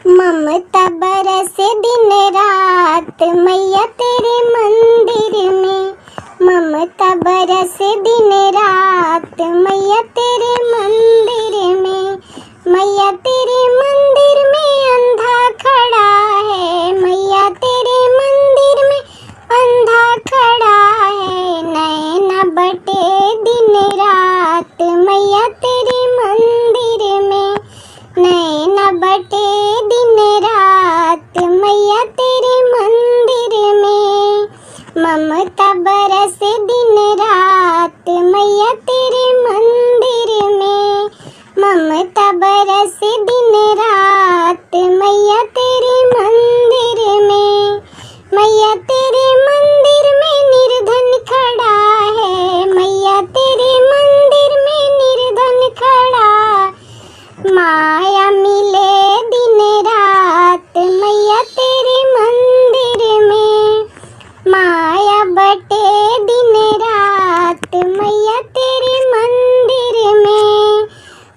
ममता बरसे दिन रात मैया तेरे मंदिर में। ममता बरसे दिन रात मैया तेरे मंदिर में। मैया तेरे मंदिर में अंधा खड़ा है। मैया तेरे मंदिर में अंधा खड़ा है। नैना बटे दिन रात मैया तेरे मंदिर में। नैना बटे दिन रात मैया तेरे मंदिर में। ममता बरसे दिन रात मैया तेरे मंदिर में। ममता बरसे दिन रात मैया तेरे मंदिर में। मैया तेरे मंदिर में निर्धन खड़ा है। मैया तेरे मंदिर में निर्धन खड़ा। माया मिले दिन रात मैया तेरे मंदिर में। माया बटे दिन रात मैया तेरे मंदिर में।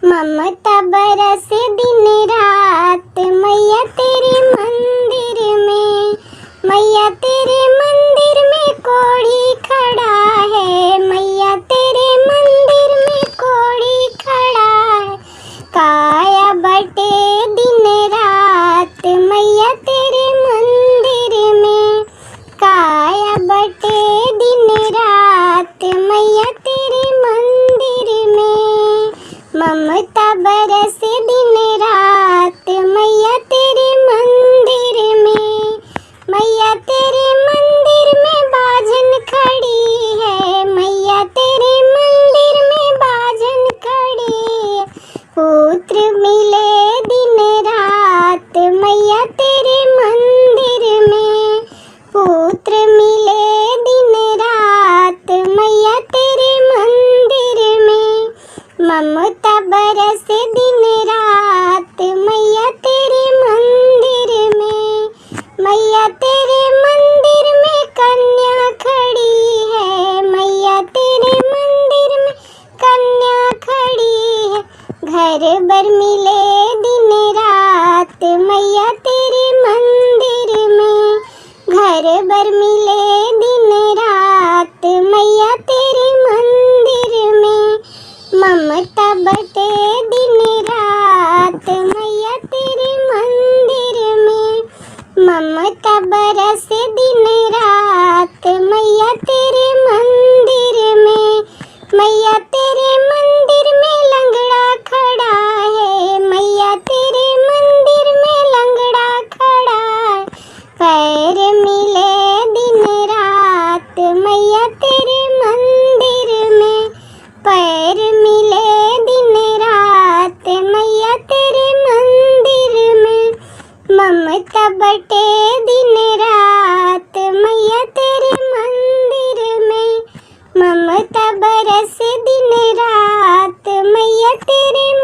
ममता बरसे दिन रात मैया तेरे मंदिर में। मैया तेरे मंदिर में कोढ़ी खड़ा है। मैया तेरे मंदिर में कोढ़ी खड़ा है। काया बटे दिन रात मैया तेरे मंदिर में। काया बटे दिन रात मैया तेरे मंदिर में। ममता बरसे दिन रात मैया तेरे मंदिर में। मैया तेरे मंदिर में बाजन खड़ी है। मैया तेरे मंदिर में बाजन खड़ी है। पुत्र मिले दिन रात मैया तेरे मंदिर में। पुत्र मिले दिन रात मैया तेरे मंदिर में। ममता बरसे दिन रात मैया तेरे मंदिर में। मैया तेरे मंदिर में कन्या खड़ी है। मैया तेरे मंदिर में कन्या खड़ी है। घर बर मिले दिन रात मैया तेरे मंदिर में। घर बर मिले दिन रात मैया तेरे मंदिर में। ममता बटे दिन रात मैया तेरे मंदिर में। ममता बरसे दिन रात मैया तेरे मंदिर में। मैया तेरे मंदिर में लंगड़ा खड़ा है। मैया तेरे मंदिर में लंगड़ा खड़ा है। पैर मिले दिन रात मैया तेरे मंदिर में। पैर मिले दिन रात मैया तेरे मंदिर में। ममता बटे दिन रात मैया तेरे मंदिर में। ममता बरसे दिन रात मैया तेरे